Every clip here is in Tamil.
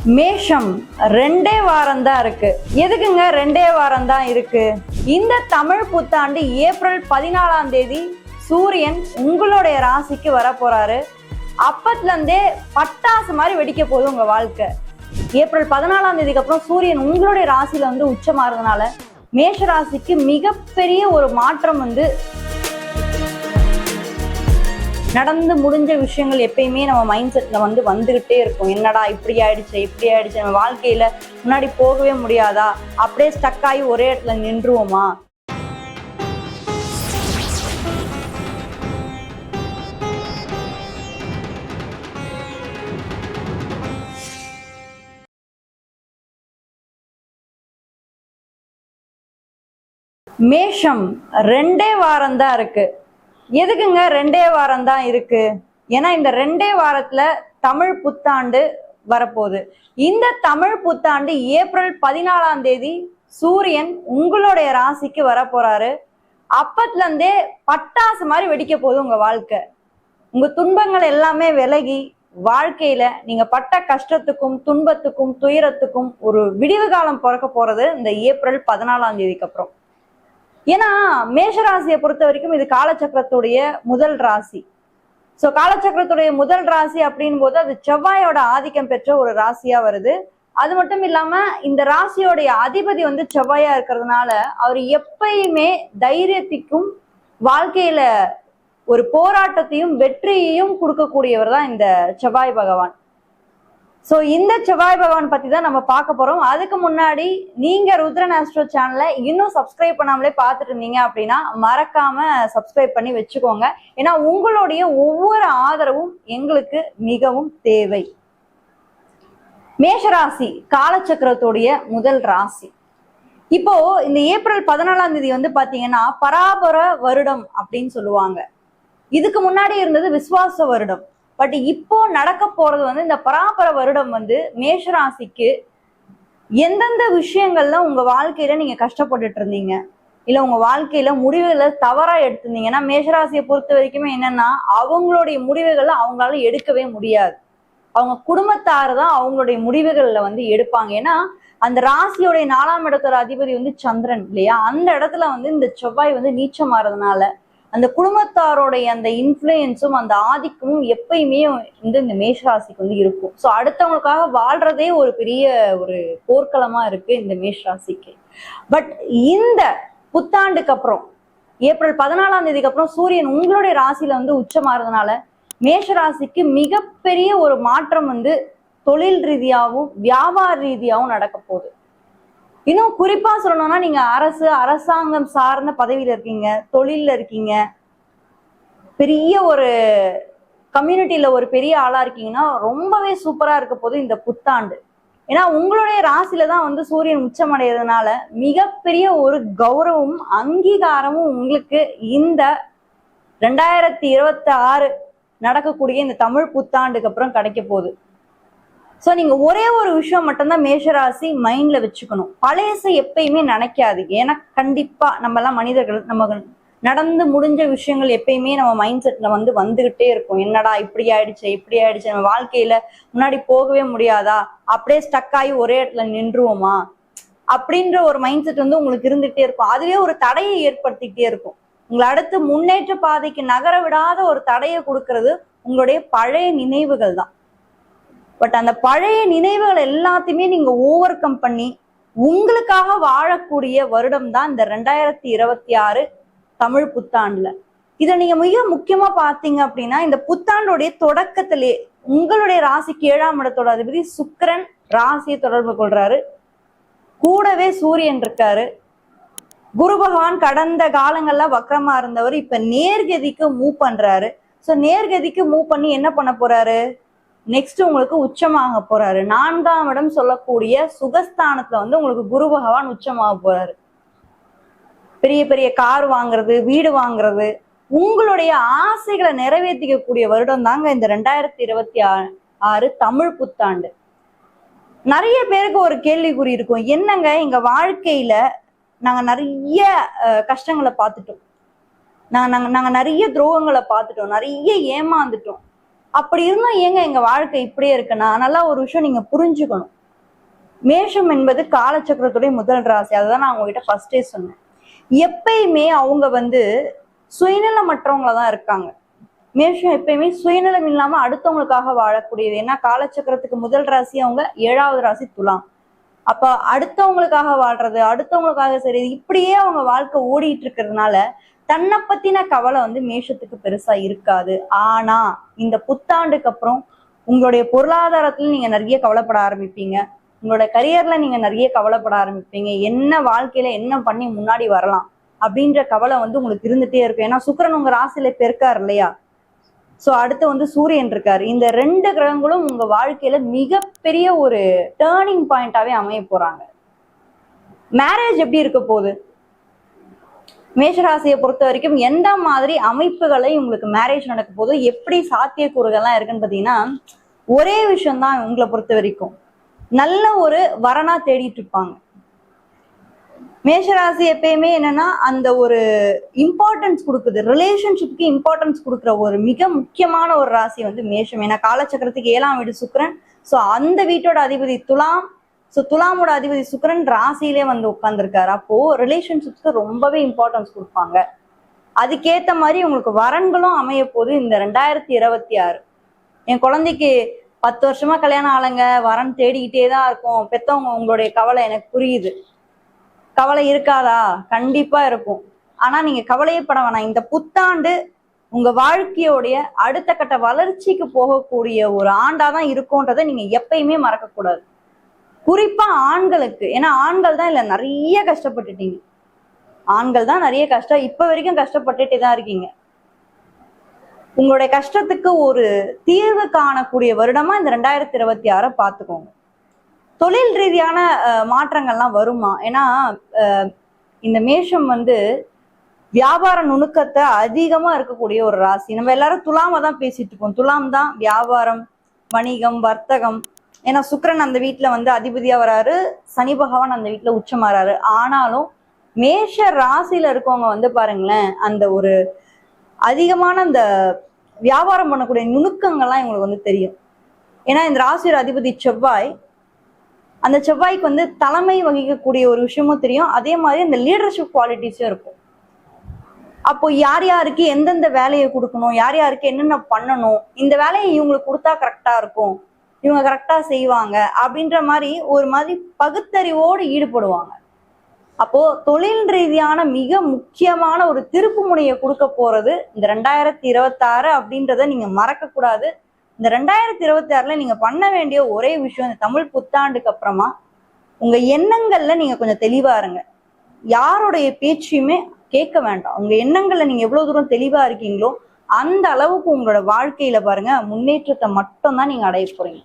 மேஷம் 2 வாரம் தான் இருக்கு. எதுக்குங்க 2 வாரம் தான் இருக்கு? இந்த தமிழ் புத்தாண்டு ஏப்ரல் 14ஆம் தேதி சூரியன் உங்களுடைய ராசிக்கு வர போறாரு. அப்பத்துல இருந்தே பட்டாசு மாதிரி வெடிக்க போகுது உங்க வாழ்க்கை. ஏப்ரல் 14ஆம் தேதிக்கு அப்புறம் சூரியன் உங்களுடைய ராசியில உச்சமாறதுனால மேஷ ராசிக்கு மிகப்பெரிய ஒரு மாற்றம் நடந்து முடிஞ்ச விஷயங்கள் எப்பயுமே நம்ம மைண்ட் செட்ல வந்துகிட்டே இருக்கும். என்னடா இப்படி ஆயிடுச்சு நம்ம வாழ்க்கையில முன்னாடி போகவே முடியாதா, அப்படியே ஸ்டக் ஆகி ஒரே இடத்துல நின்றுவோமா? மேஷம் 2 வாரம் தான் இருக்கு. எதுக்குங்க 2 வாரம் தான் இருக்கு? ஏன்னா இந்த 2 வாரத்துல தமிழ் புத்தாண்டு வரப்போகுது. இந்த தமிழ் புத்தாண்டு ஏப்ரல் 14ஆம் தேதி சூரியன் உங்களுடைய ராசிக்கு வர போறாரு. அப்பத்துல இருந்தே பட்டாசு மாதிரி வெடிக்க போகுது உங்க வாழ்க்கை. உங்க துன்பங்கள் எல்லாமே விலகி வாழ்க்கையில நீங்க பட்ட கஷ்டத்துக்கும் துன்பத்துக்கும் துயரத்துக்கும் ஒரு விடிவு காலம் பிறக்க போறது இந்த ஏப்ரல் 14ஆம் தேதிக்கு அப்புறம். ஏன்னா மேஷராசியை பொறுத்த வரைக்கும் இது காலச்சக்கரத்துடைய முதல் ராசி. சோ காலச்சக்கரத்துடைய முதல் ராசி அப்படின் போது அது செவ்வாயோட ஆதிக்கம் பெற்ற ஒரு ராசியா வருது. அது மட்டும் இல்லாம இந்த ராசியோடைய அதிபதி செவ்வாயா இருக்கிறதுனால அவர் எப்பயுமே தைரியத்திற்கும் வாழ்க்கையில ஒரு போராட்டத்தையும் வெற்றியையும் கொடுக்கக்கூடியவர் தான் இந்த செவ்வாய் பகவான். சோ இந்த செவ்வாய் பகவான் பத்தி தான் நம்ம பார்க்க போறோம். அதுக்கு முன்னாடி நீங்க ருத்ரன் ஆஸ்ட்ரோ சேனலை இன்னும் சப்ஸ்கிரைப் பண்ணாமலே பார்த்துட்டு இருந்தீங்க அப்படின்னா மறக்காம சப்ஸ்கிரைப் பண்ணி வச்சுக்கோங்க. ஏன்னா உங்களுடைய ஒவ்வொரு ஆதரவும் எங்களுக்கு மிகவும் தேவை. மேஷராசி காலச்சக்கரத்துடைய முதல் ராசி. இப்போ இந்த ஏப்ரல் 14ஆம் தேதி பாத்தீங்கன்னா பராபர வருடம் அப்படின்னு சொல்லுவாங்க. இதுக்கு முன்னாடி இருந்தது விஸ்வாச வருடம். பட் இப்போ நடக்க போறது இந்த பராபர வருடம் மேஷராசிக்கு எந்தெந்த விஷயங்கள்ல உங்க வாழ்க்கையில நீங்க கஷ்டப்பட்டுட்டு இருந்தீங்க, இல்ல உங்க வாழ்க்கையில முடிவுகளை தவறா எடுத்திருந்தீங்கன்னா மேஷராசியை பொறுத்த வரைக்குமே என்னன்னா அவங்களுடைய முடிவுகளை அவங்களால எடுக்கவே முடியாது. அவங்க குடும்பத்தாரு தான் அவங்களுடைய முடிவுகள்ல எடுப்பாங்க. ஏன்னா அந்த ராசியோடைய 4ஆம் இடத்தோட அதிபதி சந்திரன் இல்லையா, அந்த இடத்துல இந்த செவ்வாய் நீச்சமாறதுனால அந்த குடும்பத்தாரோடைய அந்த இன்ஃப்ளூயன்ஸும் அந்த ஆதிக்கமும் எப்பயுமே இந்த மேஷராசிக்கு இருக்கும். ஸோ அடுத்தவங்களுக்காக வாழ்றதே ஒரு பெரிய ஒரு போர்க்களமா இருக்கு இந்த மேஷராசிக்கு. பட் இந்த புத்தாண்டுக்கு அப்புறம் ஏப்ரல் 14ஆம் தேதிக்கு அப்புறம் சூரியன் உங்களுடைய ராசியில உச்சமாறதுனால மேஷராசிக்கு மிகப்பெரிய ஒரு மாற்றம் தொழில் ரீதியாகவும் வியாபார ரீதியாகவும் நடக்க போகுது. இன்னும் குறிப்பா சொல்லணும்னா நீங்க அரசாங்கம் சார்ந்த பதவியில இருக்கீங்க, தொழில்ல இருக்கீங்க, பெரிய ஒரு கம்யூனிட்டியில ஒரு பெரிய ஆளா இருக்கீங்கன்னா ரொம்பவே சூப்பரா இருக்க போது இந்த புத்தாண்டு. ஏன்னா உங்களுடைய ராசியில தான் சூரியன் உச்சமடைகிறதுனால மிகப்பெரிய ஒரு கௌரவமும் அங்கீகாரமும் உங்களுக்கு இந்த 2026 நடக்கக்கூடிய இந்த தமிழ் புத்தாண்டுக்கு அப்புறம் கிடைக்க போகுது. சோ நீங்க ஒரே ஒரு விஷயம் மட்டும்தான் மேஷராசி மைண்ட்ல வச்சுக்கணும். பழையச எப்பயுமே நினைக்காது. ஏன்னா கண்டிப்பா நம்ம எல்லாம் மனிதர்கள், நம்ம நடந்து முடிஞ்ச விஷயங்கள் எப்பயுமே நம்ம மைண்ட் செட்ல வந்துகிட்டே இருக்கும். என்னடா இப்படி ஆயிடுச்சு நம்ம வாழ்க்கையில முன்னாடி போகவே முடியாதா, அப்படியே ஸ்டக் ஆகி ஒரே இடத்துல நின்றுவோமா அப்படின்ற ஒரு மைண்ட் செட் உங்களுக்கு இருந்துகிட்டே இருக்கும். அதுவே ஒரு தடையை ஏற்படுத்திக்கிட்டே இருக்கும். உங்களை அடுத்து முன்னேற்ற பாதைக்கு நகர விடாத ஒரு தடையை கொடுக்கறது உங்களுடைய பழைய நினைவுகள் தான். பட் அந்த பழைய நினைவுகள் எல்லாத்தையுமே நீங்க ஓவர் கம் பண்ணி உங்களுக்காக வாழக்கூடிய வருடம் தான் இந்த 2026 தமிழ் புத்தாண்டுல. இதை நீங்க மிக முக்கியமா பாத்தீங்க அப்படின்னா இந்த புத்தாண்டுடைய தொடக்கத்திலே உங்களுடைய ராசிக்கு 7ஆம் இடத்தோட அதிபதி சுக்கிரன் ராசியை தொடர்பு கொள்றாரு. கூடவே சூரியன் இருக்காரு. குரு பகவான் கடந்த காலங்கள்ல வக்ரமா இருந்தவர் இப்ப நேர்கதிக்கு மூவ் பண்றாரு. சோ நேர்கதிக்கு மூவ் பண்ணி என்ன பண்ண போறாரு, நெக்ஸ்ட் உங்களுக்கு உச்சமாக போறாரு. 4ஆம் இடம் சொல்லக்கூடிய சுகஸ்தானத்துல உங்களுக்கு குரு பகவான் உச்சமாக போறாரு. பெரிய பெரிய கார் வாங்குறது, வீடு வாங்குறது, உங்களுடைய ஆசைகளை நிறைவேற்றிக்க கூடிய வருடம் தாங்க இந்த 2026 தமிழ் புத்தாண்டு. நிறைய பேருக்கு ஒரு கேள்விக்குறி இருக்கும், என்னங்க எங்க வாழ்க்கையில நாங்க நிறைய கஷ்டங்களை பார்த்துட்டோம், நாங்க நிறைய துரோகங்களை பார்த்துட்டோம், நிறைய ஏமாந்துட்டோம், அப்படி இருந்தா ஏங்க எங்க வாழ்க்கை இப்படியே இருக்குன்னா, நல்லா ஒரு விஷயம் நீங்க புரிஞ்சுக்கணும். மேஷம் என்பது காலச்சக்கரத்துடைய முதல் ராசி. அதுதான் நான் உங்ககிட்ட ஃபர்ஸ்டே சொன்னேன். எப்பயுமே அவங்க சுயநலமற்றவங்களா தான் இருக்காங்க. மேஷம் எப்பயுமே சுயநலம் இல்லாம அடுத்தவங்களுக்காக வாழக்கூடியது. ஏன்னா காலச்சக்கரத்துக்கு முதல் ராசி அவங்க, 7வது ராசி துலாம். அப்ப அடுத்தவங்களுக்காக வாழ்றது, அடுத்தவங்களுக்காக சரி, இப்படியே அவங்க வாழ்க்கை ஓடிட்டு இருக்கிறதுனால தன்னை பத்தின கவலை மேஷத்துக்கு பெருசா இருக்காது. ஆனா இந்த புத்தாண்டுக்கு அப்புறம் உங்களுடைய பொருளாதாரத்துல நீங்க நிறைய கவலைப்பட ஆரம்பிப்பீங்க. உங்களோட கரியர்ல நீங்க நிறைய கவலைப்பட ஆரம்பிப்பீங்க. என்ன வாழ்க்கையில என்ன பண்ணி முன்னாடி வரலாம் அப்படின்ற கவலை உங்களுக்கு இருந்துட்டே இருக்கும். ஏன்னா சுக்கிரன் உங்க ராசியில இப்ப இருக்காரு இல்லையா? சோ அடுத்து சூரியன் இருக்காரு. இந்த 2 கிரகங்களும் உங்க வாழ்க்கையில மிகப்பெரிய ஒரு டேர்னிங் பாயிண்டாவே அமைய போறாங்க. மேரேஜ் எப்படி இருக்க போகுது? மேஷராசியை பொறுத்த வரைக்கும் எந்த மாதிரி அமைப்புகளை உங்களுக்கு மேரேஜ் நடக்க போது, எப்படி சாத்தியக்கூறுகள்லாம் இருக்குன்னு பாத்தீங்கன்னா, ஒரே விஷயம் தான் உங்களை பொறுத்த வரைக்கும், நல்ல ஒரு வரனா தேடிட்டு இருப்பாங்க. மேஷராசி எப்பயுமே என்னன்னா அந்த ஒரு இம்பார்ட்டன்ஸ் கொடுக்குது, ரிலேஷன்ஷிப்க்கு இம்பார்ட்டன்ஸ் கொடுக்குற ஒரு மிக முக்கியமான ஒரு ராசி மேஷம். ஏன்னா காலச்சக்கரத்துக்கு 7ஆம் வீடு சுக்கிரன். சோ அந்த வீட்டோட அதிபதி துலாம். சோ துலாமோட அதிபதி சுக்கிரன் ராசியிலே உட்கார்ந்துருக்காரு. அப்போ ரிலேஷன்ஷிப்ஸ்க்கு ரொம்பவே இம்பார்ட்டன்ஸ் கொடுப்பாங்க. அதுக்கேத்த மாதிரி உங்களுக்கு வரன்களும் அமைய போது இந்த 2026. என் குழந்தைக்கு 10 வருஷமா கல்யாணம் ஆளுங்க, வரன் தேடிக்கிட்டே தான் இருக்கும். பெத்தவங்க உங்களுடைய கவலை எனக்கு புரியுது. கவலை இருக்காதா? கண்டிப்பா இருக்கும். ஆனா நீங்க கவலையே பட வேணாம். இந்த புத்தாண்டு உங்க வாழ்க்கையோடைய அடுத்த கட்ட வளர்ச்சிக்கு போகக்கூடிய ஒரு ஆண்டாதான் இருக்கும்ன்றதை நீங்க எப்பயுமே மறக்க கூடாது. குறிப்பா ஆண்களுக்கு. ஏன்னா ஆண்கள் தான் இல்ல நிறைய கஷ்டப்பட்டுட்டீங்க. ஆண்கள் தான் நிறைய கஷ்டம், இப்ப வரைக்கும் கஷ்டப்பட்டுட்டே தான் இருக்கீங்க. உங்களுடைய கஷ்டத்துக்கு ஒரு தீர்வு காணக்கூடிய வருடமா இந்த 2026 பார்த்துக்கோங்க. தொழில் ரீதியான மாற்றங்கள்லாம் வருமா? ஏன்னா இந்த மேஷம் வியாபார நுணுக்கத்தை அதிகமா இருக்கக்கூடிய ஒரு ராசி. நம்ம எல்லாரும் துலாம தான் பேசிட்டு இருக்கோம். துலாம் தான் வியாபாரம், வணிகம், வர்த்தகம். ஏன்னா சுக்கிரன் அந்த வீட்டுல அதிபதியா வராரு, சனி பகவான் அந்த வீட்டுல உச்சமாறாரு. ஆனாலும் மேஷ ராசியில இருக்கவங்க பாருங்களேன், அந்த ஒரு அதிகமான அந்த வியாபாரம் பண்ணக்கூடிய நுணுக்கங்கள்லாம் இவங்களுக்கு தெரியும். ஏன்னா இந்த ராசியோட அதிபதி செவ்வாய். அந்த செவ்வாய்க்கு தலைமை வகிக்கக்கூடிய ஒரு விஷயமும் தெரியும். அதே மாதிரி அந்த லீடர்ஷிப் குவாலிட்டிஸும் இருக்கும். அப்போ யார் யாருக்கு எந்தெந்த வேலையை கொடுக்கணும், யார் யாருக்கு என்னென்ன பண்ணணும், இந்த வேலையை இவங்களுக்கு கொடுத்தா கரெக்டா இருக்கும், இவங்க கரெக்டா செய்வாங்க அப்படின்ற மாதிரி ஒரு மாதிரி பகுத்தறிவோடு ஈடுபடுவாங்க. அப்போ தொழில் ரீதியான மிக முக்கியமான ஒரு திருப்பு முனையை கொடுக்க போறது இந்த 2026 அப்படின்றத நீங்க மறக்க கூடாது. இந்த 2026ல நீங்க பண்ண வேண்டிய ஒரே விஷயம், இந்த தமிழ் புத்தாண்டுக்கு அப்புறமா உங்க எண்ணங்கள்ல நீங்க கொஞ்சம் தெளிவா இருங்க. யாருடைய பேச்சையுமே கேட்க வேண்டாம். உங்க எண்ணங்கள்ல நீங்க எவ்வளவு தூரம் தெளிவா இருக்கீங்களோ அந்த அளவுக்கு உங்களோட வாழ்க்கையில பாருங்க முன்னேற்றத்தை மட்டும்தான் நீங்க அடைய போறீங்க.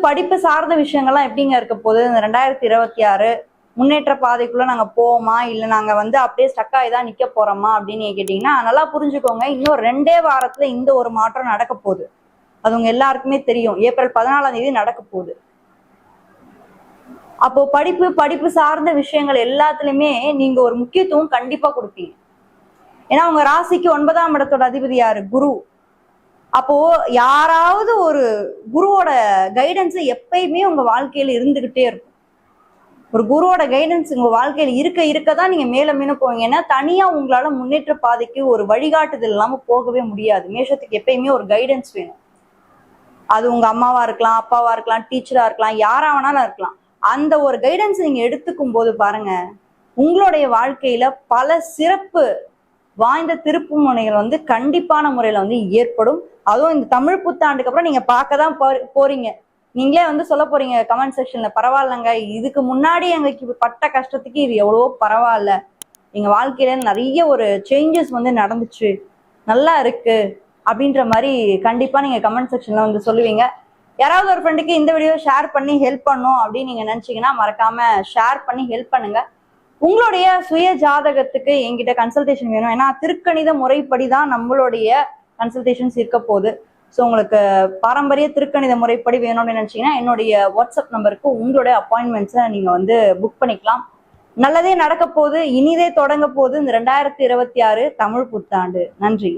படிப்பு சார்ந்த விஷயங்கள்லாம் எப்படிங்க இருக்க போகுது? இந்த 2026 முன்னேற்ற பாதைக்குள்ள நாங்க போவோமா, இல்ல நாங்க அப்படியே ஸ்டக் ஆகிதான் நிக்க போறோமா அப்படின்னு கேட்டீங்கன்னா நல்லா புரிஞ்சுக்கோங்க. இன்னும் 2 வாரத்துல இந்த ஒரு மாற்றம் நடக்க போகுது. அது உங்க எல்லாருக்குமே தெரியும். ஏப்ரல் 14ஆம் தேதி நடக்க போகுது. அப்போ படிப்பு சார்ந்த விஷயங்கள் எல்லாத்துலயுமே நீங்க ஒரு முக்கியத்துவம் கண்டிப்பா கொடுப்பீங்க. ஏன்னா உங்க ராசிக்கு 9ஆம் இடத்தோட அதிபதி யாரு? குரு. அப்போ யாராவது ஒரு குருவோட கைடன்ஸ் எப்பயுமே உங்க வாழ்க்கையில இருந்துகிட்டே இருக்கும். ஒரு குருவோட கைடன்ஸ் உங்க வாழ்க்கையில இருக்கதான் நீங்க மேல மீனும் போவீங்க. ஏன்னா தனியா உங்களால முன்னேற்ற பாதைக்கு ஒரு வழிகாட்டுதல் இல்லாம போகவே முடியாது. மேஷத்துக்கு எப்பயுமே ஒரு கைடன்ஸ் வேணும். அது உங்க அம்மாவா இருக்கலாம், அப்பாவா இருக்கலாம், டீச்சரா இருக்கலாம், யாரா வேணாலும் இருக்கலாம். அந்த ஒரு கைடன்ஸ் நீங்க எடுத்துக்கும் போது பாருங்க, உங்களுடைய வாழ்க்கையில பல சிறப்பு வாய்ந்த திருப்பு முனைகள் கண்டிப்பான முறையில ஏற்படும். அதுவும் இந்த தமிழ் புத்தாண்டுக்கு அப்புறம் நீங்க பார்க்கதான் போறீங்க. நீங்களே சொல்ல போறீங்க கமெண்ட் செக்ஷன்ல, பரவாயில்லங்க, இதுக்கு முன்னாடி எங்களுக்கு பட்ட கஷ்டத்துக்கு இது எவ்வளவோ பரவாயில்ல, எங்க வாழ்க்கையில நிறைய ஒரு சேஞ்சஸ் நடந்துச்சு, நல்லா இருக்கு அப்படின்ற மாதிரி கண்டிப்பா நீங்க கமெண்ட் செக்ஷன்ல சொல்லுவீங்க. யாராவது ஒரு ஃப்ரெண்டுக்கு இந்த வீடியோ ஷேர் பண்ணி ஹெல்ப் பண்ணும் அப்படின்னு நீங்க நினைச்சீங்கன்னா மறக்காம ஷேர் பண்ணி ஹெல்ப் பண்ணுங்க. உங்களுடைய சுய ஜாதகத்துக்கு என்கிட்ட கன்சல்டேஷன் வேணும். ஏன்னா திருக்கணித முறைப்படிதான் நம்மளுடைய கன்சல்டேஷன்ஸ் இருக்க போகுது. ஸோ உங்களுக்கு பாரம்பரிய திருக்கணித முறைப்படி வேணும்னு நினைச்சீங்கன்னா என்னுடைய வாட்ஸ்அப் நம்பருக்கு உங்களுடைய அப்பாயின்மெண்ட்ஸை நீங்க புக் பண்ணிக்கலாம். நல்லதே நடக்க போகுது, இனிதே தொடங்க போகுது இந்த 2026 தமிழ் புத்தாண்டு. நன்றி.